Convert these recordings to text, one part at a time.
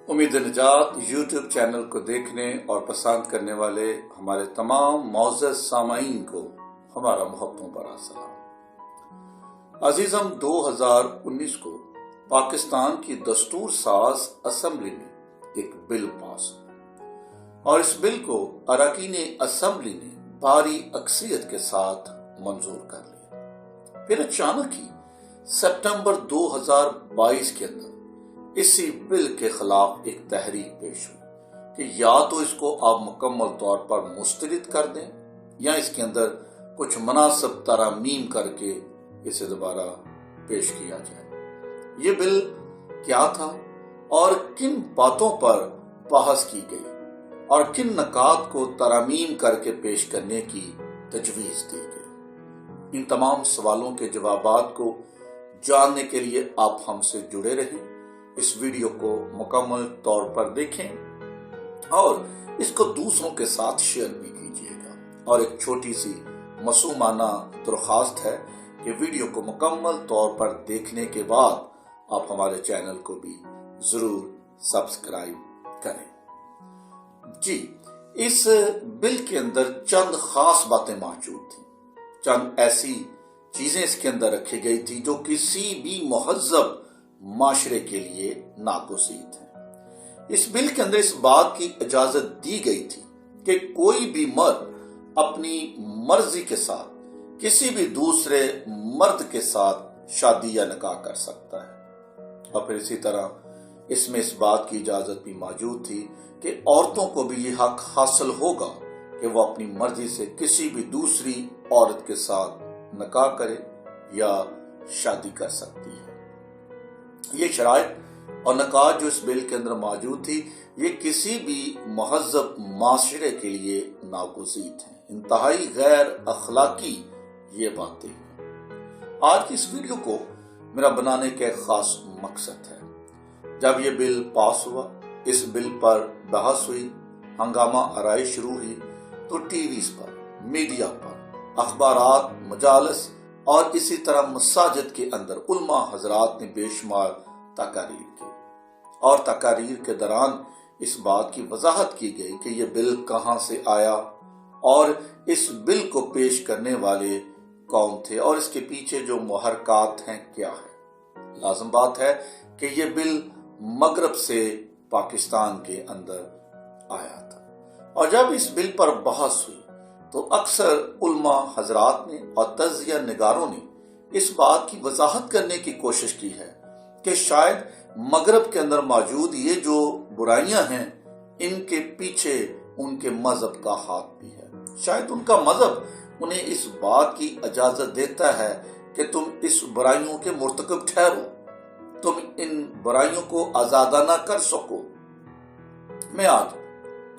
امید نجات YouTube channel کو دیکھنے اور پسند کرنے والے ہمارے تمام معزز سامعین کو ہمارا محبتوں بھرا سلام۔ عزیزم، 2019 کو پاکستان کی دستور ساز اسمبلی میں ایک بل پاس ہوا اور اس بل کو اراکین اسمبلی نے بھاری اکثریت کے ساتھ منظور کر لیا۔ پھر اچانک ہی سپٹمبر 2022 کے اندر اسی بل کے خلاف ایک تحریک پیش ہوئی کہ یا تو اس کو آپ مکمل طور پر مسترد کر دیں یا اس کے اندر کچھ مناسب ترامیم کر کے اسے دوبارہ پیش کیا جائے۔ یہ بل کیا تھا اور کن باتوں پر بحث کی گئی اور کن نکات کو ترامیم کر کے پیش کرنے کی تجویز دی گئی، ان تمام سوالوں کے جوابات کو جاننے کے لیے آپ ہم سے جڑے رہیں، اس ویڈیو کو مکمل طور پر دیکھیں اور اس کو دوسروں کے ساتھ شیئر بھی کیجیے گا۔ اور ایک چھوٹی سی معصومانہ درخواست ہے کہ ویڈیو کو مکمل طور پر دیکھنے کے بعد آپ ہمارے چینل کو بھی ضرور سبسکرائب کریں۔ جی، اس بل کے اندر چند خاص باتیں موجود تھیں، چند ایسی چیزیں اس کے اندر رکھی گئی تھی جو کسی بھی مہذب معاشرے کے لیے ناگزیر ہیں۔ اس بل کے اندر اس بات کی اجازت دی گئی تھی کہ کوئی بھی مرد اپنی مرضی کے ساتھ کسی بھی دوسرے مرد کے ساتھ شادی یا نکاح کر سکتا ہے، اور پھر اسی طرح اس میں اس بات کی اجازت بھی موجود تھی کہ عورتوں کو بھی یہ حق حاصل ہوگا کہ وہ اپنی مرضی سے کسی بھی دوسری عورت کے ساتھ نکاح کرے یا شادی کر سکتی ہے۔ یہ شرائط اور نکات جو اس بل کے اندر موجود تھی، یہ کسی بھی مہذب معاشرے کے لیے ناگزیر ہیں، انتہائی غیر اخلاقی یہ باتیں ہیں۔ آج کی اس ویڈیو کو میرا بنانے کا ایک خاص مقصد ہے۔ جب یہ بل پاس ہوا، اس بل پر بحث ہوئی، ہنگامہ آرائی شروع ہوئی، تو ٹی ویز پر، میڈیا پر، اخبارات، مجالس اور اسی طرح مساجد کے اندر علماء حضرات نے بے شمار تقاریر کی، اور تقاریر کے دوران اس بات کی وضاحت کی گئی کہ یہ بل کہاں سے آیا اور اس بل کو پیش کرنے والے کون تھے اور اس کے پیچھے جو محرکات ہیں کیا ہے۔ لازم بات ہے کہ یہ بل مغرب سے پاکستان کے اندر آیا تھا، اور جب اس بل پر بحث ہوئی تو اکثر علماء حضرات نے اور تجزیہ نگاروں نے اس بات کی وضاحت کرنے کی کوشش کی ہے کہ شاید مغرب کے اندر موجود یہ جو برائیاں ہیں، ان کے پیچھے ان کے مذہب کا ہاتھ بھی ہے۔ شاید ان کا مذہب انہیں اس بات کی اجازت دیتا ہے کہ تم اس برائیوں کے مرتکب ٹھہرو، تم ان برائیوں کو آزادانہ کر سکو۔ میں آج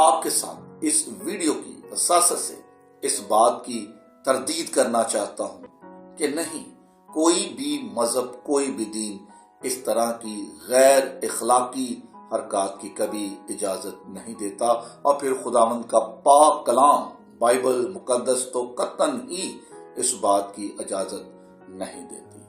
آپ کے ساتھ اس ویڈیو کی اثاثے سے اس بات کی تردید کرنا چاہتا ہوں کہ نہیں، کوئی بھی مذہب، کوئی بھی دین اس طرح کی غیر اخلاقی حرکات کی کبھی اجازت نہیں دیتا، اور پھر خداوند کا پاک کلام بائبل مقدس تو قطعاً ہی اس بات کی اجازت نہیں دیتی۔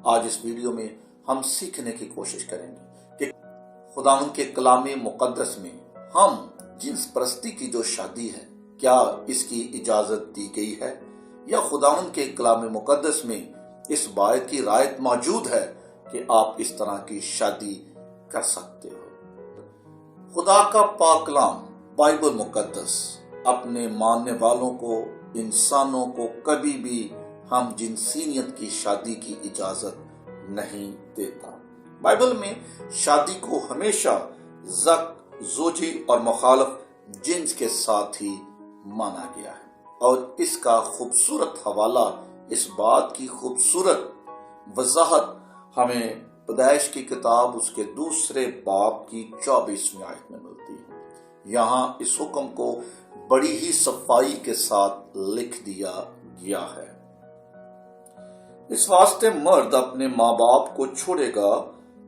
آج اس ویڈیو میں ہم سیکھنے کی کوشش کریں گے کہ خداوند کے کلام مقدس میں ہم جنس پرستی کی جو شادی ہے، کیا اس کی اجازت دی گئی ہے، یا خداوند کے کلام مقدس میں اس بات کی رعایت موجود ہے کہ آپ اس طرح کی شادی کر سکتے ہو۔ خدا کا پاک کلام بائبل مقدس اپنے ماننے والوں کو، انسانوں کو کبھی بھی ہم جنسیت کی شادی کی اجازت نہیں دیتا۔ بائبل میں شادی کو ہمیشہ زوجی اور مخالف جنس کے ساتھ ہی مانا گیا ہے، اور اس کا خوبصورت حوالہ، اس بات کی خوبصورت وضاحت ہمیں پیدائش کی کتاب اس کے 2 باب کی 24ویں آیت میں ملتی ہے۔ یہاں اس حکم کو بڑی ہی صفائی کے ساتھ لکھ دیا گیا ہے۔ اس واسطے مرد اپنے ماں باپ کو چھوڑے گا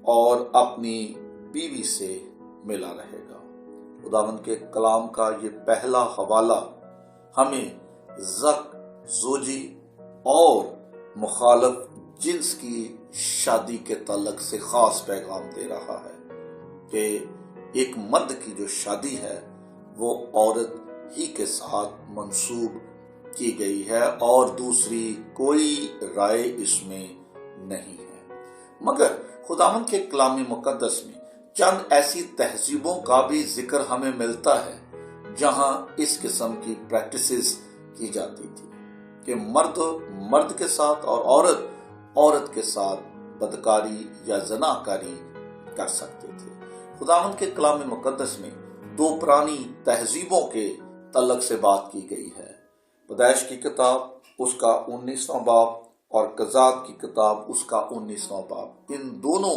اور اپنی بیوی سے ملا رہے گا۔ خداوند کے کلام کا یہ پہلا حوالہ ہمیں زوجی اور مخالف جنس کی شادی کے تعلق سے خاص پیغام دے رہا ہے کہ ایک مرد کی جو شادی ہے وہ عورت ہی کے ساتھ منسوب کی گئی ہے اور دوسری کوئی رائے اس میں نہیں ہے۔ مگر خداوند کے کلام مقدس میں چند ایسی تہذیبوں کا بھی ذکر ہمیں ملتا ہے جہاں اس قسم کی پریکٹسز کی جاتی تھی کہ مرد مرد کے ساتھ اور عورت عورت کے ساتھ بدکاری یا زناکاری کر سکتے تھے۔ خداوند کے کلام مقدس میں دو پرانی تہذیبوں کے تعلق سے بات کی گئی ہے۔ پیدائش کی کتاب اس کا 19واں باب اور قضات کی کتاب اس کا 19واں باب، ان دونوں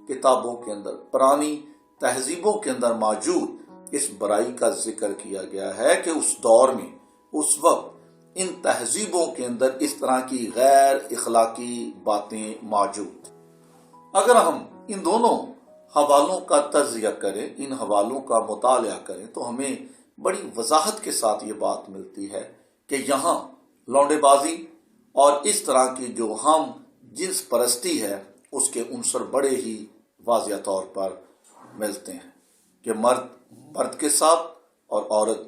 کتابوں کے اندر پرانی تہذیبوں کے اندر موجود اس برائی کا ذکر کیا گیا ہے کہ اس دور میں اس وقت ان تہذیبوں کے اندر اس طرح کی غیر اخلاقی باتیں موجود۔ اگر ہم ان دونوں حوالوں کا تجزیہ کریں، ان حوالوں کا مطالعہ کریں تو ہمیں بڑی وضاحت کے ساتھ یہ بات ملتی ہے کہ یہاں لونڈے بازی اور اس طرح کی جو ہم جنس پرستی ہے اس کے عنصر بڑے ہی واضح طور پر ملتے ہیں کہ مرد مرد کے ساتھ اور عورت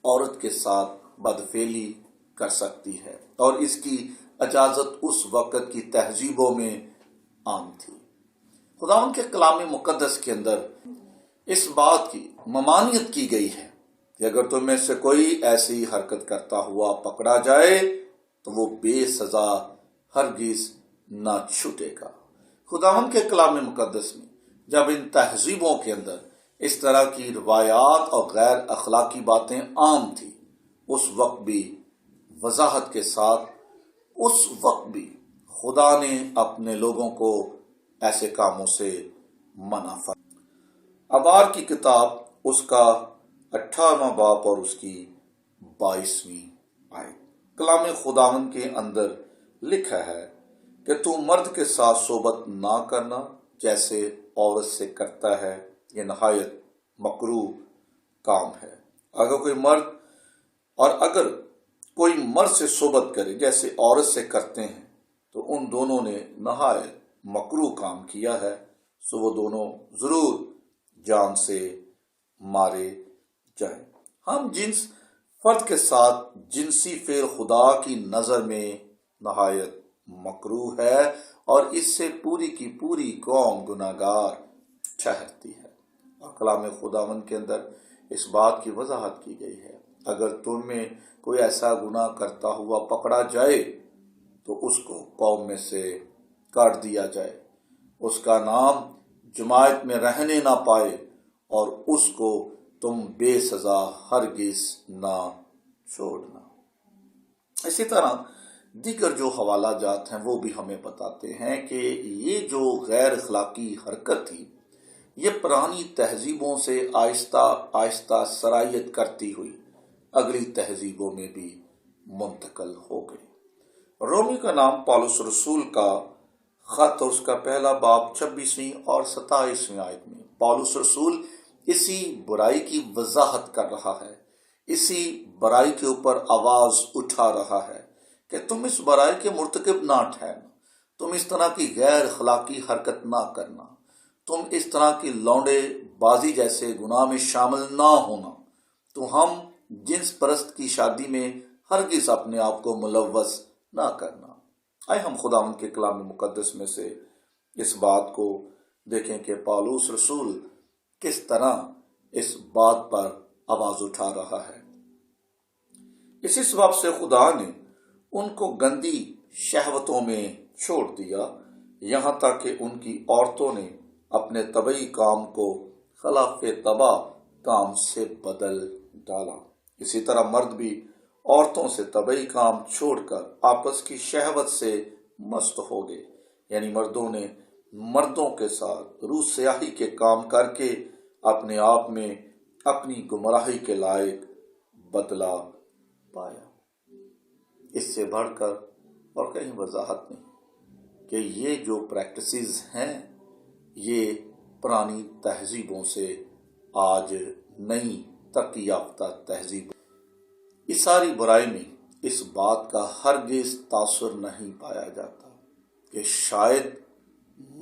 عورت کے ساتھ بدفعلی کر سکتی ہے، اور اس کی اجازت اس وقت کی تہذیبوں میں عام تھی۔ خداوند کے کلام مقدس کے اندر اس بات کی ممانعت کی گئی ہے کہ اگر تم میں سے کوئی ایسی حرکت کرتا ہوا پکڑا جائے تو وہ بے سزا ہرگز نہ چھوٹے گا۔ خداوند کے کلام مقدس میں جب ان تہذیبوں کے اندر اس طرح کی روایات اور غیر اخلاقی باتیں عام تھی، اس وقت بھی وضاحت کے ساتھ اس وقت بھی خدا نے اپنے لوگوں کو ایسے کاموں سے منع فرمایا۔ ابار کی کتاب اس کا 18واں باب اور اس کی 22ویں آیت، کلام خداوند کے اندر لکھا ہے کہ تو مرد کے ساتھ صحبت نہ کرنا جیسے عورت سے کرتا ہے، یہ نہایت مکروہ کام ہے۔ اگر کوئی مرد سے صحبت کرے جیسے عورت سے کرتے ہیں تو ان دونوں نے نہایت مکروہ کام کیا ہے، سو وہ دونوں ضرور جان سے مارے جائیں۔ ہم جنس فرد کے ساتھ جنسی فعل خدا کی نظر میں نہایت مکروہ ہے اور اس سے پوری کی پوری قوم گناہگار ٹھہرتی ہے، اور کلام خداوند کے اندر اس بات کی وضاحت کی گئی ہے اگر تم میں کوئی ایسا گناہ کرتا ہوا پکڑا جائے تو اس کو قوم میں سے کاٹ دیا جائے، اس کا نام جماعت میں رہنے نہ پائے اور اس کو تم بے سزا ہرگز نہ چھوڑنا۔ اسی طرح دیگر جو حوالہ جات ہیں وہ بھی ہمیں بتاتے ہیں کہ یہ جو غیر اخلاقی حرکت تھی یہ پرانی تہذیبوں سے آہستہ آہستہ سرایت کرتی ہوئی اگلی تہذیبوں میں بھی منتقل ہو گئی۔ رومی کا نام پالوس رسول کا خط اور اس کا پہلا باب 26ویں اور 27ویں آیت میں پالوس رسول اسی برائی کی وضاحت کر رہا ہے، اسی برائی کے اوپر آواز اٹھا رہا ہے کہ تم اس برائی کے مرتکب نہ ٹھہرنا، تم اس طرح کی غیر اخلاقی حرکت نہ کرنا، تم اس طرح کی لونڈے بازی جیسے گناہ میں شامل نہ ہونا، تو ہم جنس پرست کی شادی میں ہرگز اپنے آپ کو ملوث نہ کرنا۔ آئے ہم خداوند کے کلام مقدس میں سے اس بات کو دیکھیں کہ پالوس رسول کس طرح اس بات پر آواز اٹھا رہا ہے۔ اسی سبب سے خدا نے ان کو گندی شہوتوں میں چھوڑ دیا، یہاں تک کہ ان کی عورتوں نے اپنے طبعی کام کو خلاف طبع کام سے بدل ڈالا۔ اسی طرح مرد بھی عورتوں سے طبعی کام چھوڑ کر آپس کی شہوت سے مست ہو گئے، یعنی مردوں نے مردوں کے ساتھ روح سیاہی کے کام کر کے اپنے آپ میں اپنی گمراہی کے لائق بدلہ پایا۔ اس سے بڑھ کر اور کہیں وضاحت نہیں کہ یہ جو پریکٹسز ہیں یہ پرانی تہذیبوں سے آج نئی ترقی یافتہ تہذیب، اس ساری برائی میں اس بات کا ہرگز تاثر نہیں پایا جاتا کہ شاید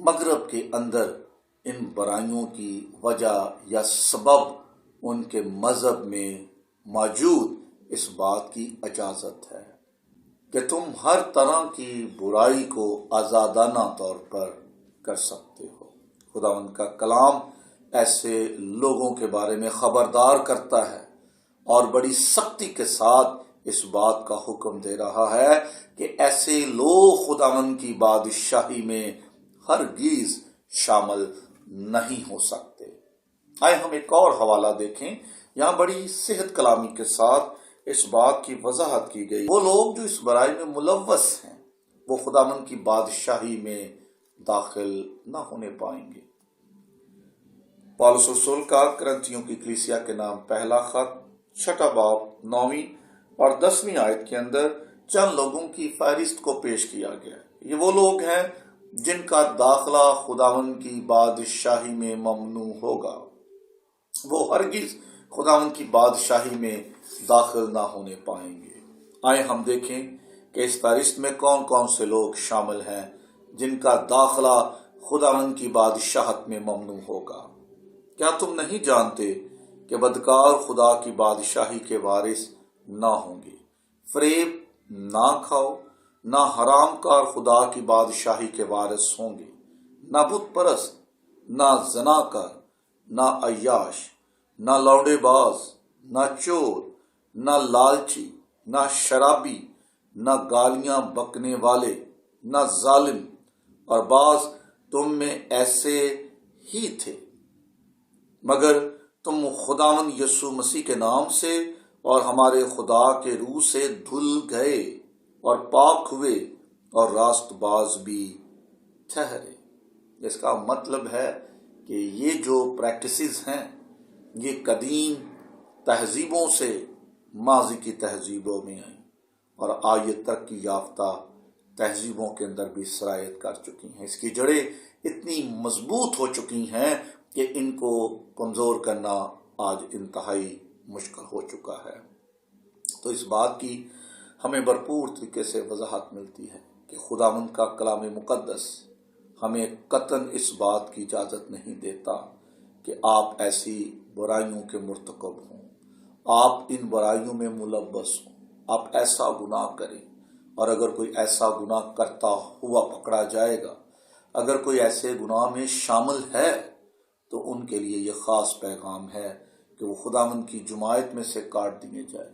مغرب کے اندر ان برائیوں کی وجہ یا سبب ان کے مذہب میں موجود اس بات کی اجازت ہے کہ تم ہر طرح کی برائی کو آزادانہ طور پر کر سکتے ہو۔ خداوند کا کلام ایسے لوگوں کے بارے میں خبردار کرتا ہے اور بڑی سختی کے ساتھ اس بات کا حکم دے رہا ہے کہ ایسے لوگ خداوند کی بادشاہی میں ہرگز شامل نہیں ہو سکتے۔ آئے ہم ایک اور حوالہ دیکھیں۔ یہاں بڑی صحت کلامی کے ساتھ اس بات کی وضاحت کی گئی، وہ لوگ جو اس برائی میں ملوث ہیں وہ خداوند کی بادشاہی میں داخل نہ ہونے پائیں گے۔ پالس رسول کا کرنتھیوں کی کلیسیا کے نام پہلا خط 6 باب 9 اور 10 آیت کے اندر چند لوگوں کی فہرست کو پیش کیا گیا۔ یہ وہ لوگ ہیں جن کا داخلہ خداوند کی بادشاہی میں ممنوع ہوگا، وہ ہرگز خداوند کی بادشاہی میں داخل نہ ہونے پائیں گے۔ آئے ہم دیکھیں کہ اس فہرست میں کون کون سے لوگ شامل ہیں جن کا داخلہ خداوند کی بادشاہت میں ممنوع ہوگا۔ کیا تم نہیں جانتے کہ بدکار خدا کی بادشاہی کے وارث نہ ہوں گے؟ فریب نہ کھاؤ، نہ حرام کار خدا کی بادشاہی کے وارث ہوں گے، نہ بت پرست، نہ زناکار، نہ عیاش، نہ لوڈے باز، نہ چور، نہ لالچی، نہ شرابی، نہ گالیاں بکنے والے، نہ ظالم، اور بعض تم میں ایسے ہی تھے، مگر تم خداوند یسوع مسیح کے نام سے اور ہمارے خدا کے روح سے دھل گئے اور پاک ہوئے اور راست باز بھی ٹھہرے۔ اس کا مطلب ہے کہ یہ جو پریکٹسز ہیں یہ قدیم تہذیبوں سے ماضی کی تہذیبوں میں آئیں اور آج یہ ترقی یافتہ تہذیبوں کے اندر بھی سرایت کر چکی ہیں۔ اس کی جڑیں اتنی مضبوط ہو چکی ہیں کہ ان کو کمزور کرنا آج انتہائی مشکل ہو چکا ہے۔ تو اس بات کی ہمیں بھرپور طریقے سے وضاحت ملتی ہے کہ خداوند کا کلام مقدس ہمیں قطعاً اس بات کی اجازت نہیں دیتا کہ آپ ایسی برائیوں کے مرتکب ہوں، آپ ان برائیوں میں ملوث ہوں، آپ ایسا گناہ کریں، اور اگر کوئی ایسا گناہ کرتا ہوا پکڑا جائے گا، اگر کوئی ایسے گناہ میں شامل ہے تو ان کے لیے یہ خاص پیغام ہے کہ وہ خداوند کی جماعت میں سے کاٹ دیے جائیں،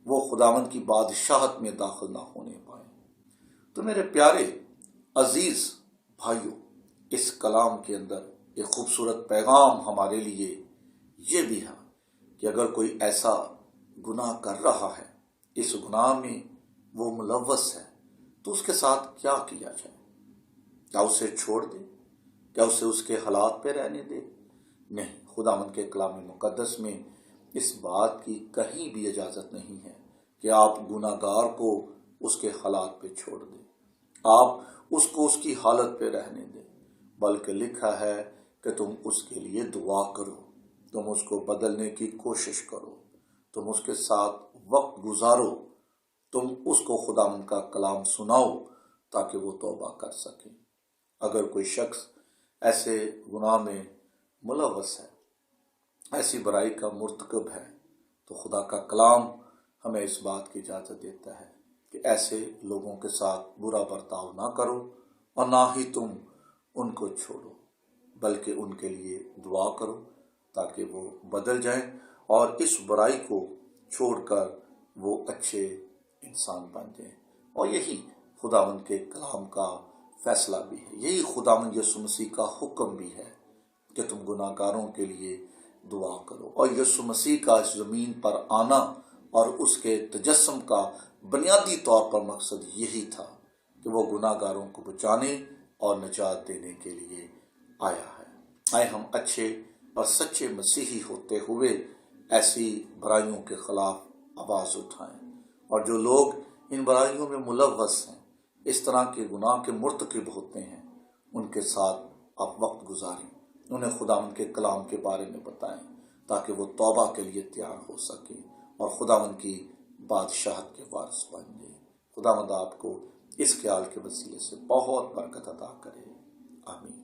وہ خداوند کی بادشاہت میں داخل نہ ہونے پائیں۔ تو میرے پیارے عزیز بھائیوں، اس کلام کے اندر ایک خوبصورت پیغام ہمارے لیے یہ بھی ہے کہ اگر کوئی ایسا گناہ کر رہا ہے، اس گناہ میں وہ ملوث ہے، تو اس کے ساتھ کیا کیا جائے؟ کیا اسے چھوڑ دے؟ کیا اسے اس کے حالات پہ رہنے دے؟ نہیں، خداوند کے کلام مقدس میں اس بات کی کہیں بھی اجازت نہیں ہے کہ آپ گناہ گار کو اس کے حالات پہ چھوڑ دیں، آپ اس کو اس کی حالت پہ رہنے دیں، بلکہ لکھا ہے کہ تم اس کے لیے دعا کرو، تم اس کو بدلنے کی کوشش کرو، تم اس کے ساتھ وقت گزارو، تم اس کو خداوند کا کلام سناؤ تاکہ وہ توبہ کر سکے۔ اگر کوئی شخص ایسے گناہ میں ملوث ہے، ایسی برائی کا مرتکب ہے، تو خدا کا کلام ہمیں اس بات کی اجازت دیتا ہے کہ ایسے لوگوں کے ساتھ برا برتاؤ نہ کرو اور نہ ہی تم ان کو چھوڑو، بلکہ ان کے لیے دعا کرو تاکہ وہ بدل جائیں اور اس برائی کو چھوڑ کر وہ اچھے انسان بن جائیں۔ اور یہی خداوند کے کلام کا فیصلہ بھی ہے، یہی خداوند یسوع مسیح کا حکم بھی ہے کہ تم گناہ گاروں کے لیے دعا کرو۔ اور یسوع مسیح کا اس زمین پر آنا اور اس کے تجسم کا بنیادی طور پر مقصد یہی تھا کہ وہ گناہ گاروں کو بچانے اور نجات دینے کے لیے آیا ہے۔ آئے ہم اچھے اور سچے مسیحی ہوتے ہوئے ایسی برائیوں کے خلاف آواز اٹھائیں، اور جو لوگ ان برائیوں میں ملوث ہیں، اس طرح کے گناہ کے مرتکب ہوتے ہیں، ان کے ساتھ آپ وقت گزاریں، انہیں خداوند کے کلام کے بارے میں بتائیں تاکہ وہ توبہ کے لیے تیار ہو سکیں اور خداوند کی بادشاہت کے وارث بن جائیں۔ خداوند آپ کو اس خیال کے وسیلے سے بہت برکت عطا کرے، آمین۔